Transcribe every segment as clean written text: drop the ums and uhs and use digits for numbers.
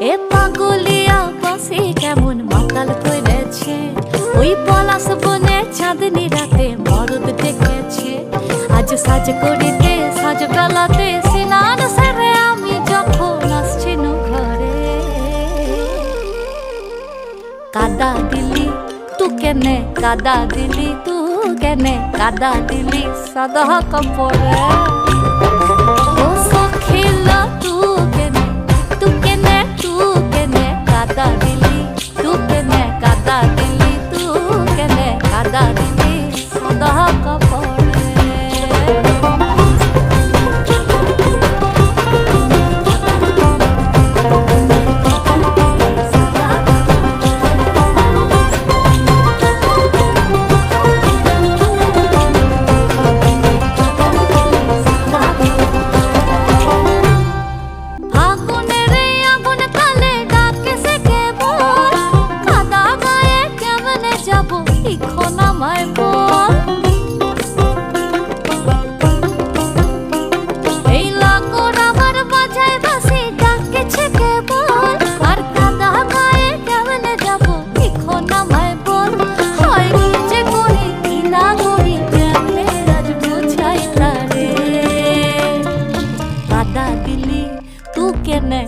এ পাগলিয়া বাসি কেমন মাতাল করেছে, ওই পলাশ বনে চাঁদনি রাতে মরদ ডেকেছে। আজ সাজ করিতে সাজ বেলাতে স্নান সেরে আমি যখন আসছি ঘরে, কাদা দিলি তু কেনে, কাদা দিলি তু কেনে, কাদা দিলি সাদা কাপড়ে। ও সখিলা তু কেনে, তু কেনে, তু কেনে কাদা দিলি, তু কেনে কাদা দিলি, তু কেনে কাদা দিলি সাদা কাপড়ে।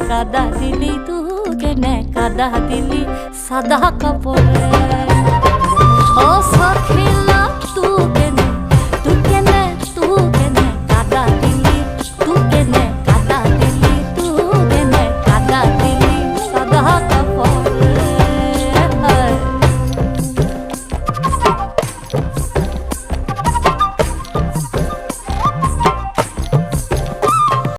কাদা দিলি তু কেনে, কাদা দিলি সাদা কাপড়ে। ও সখিলা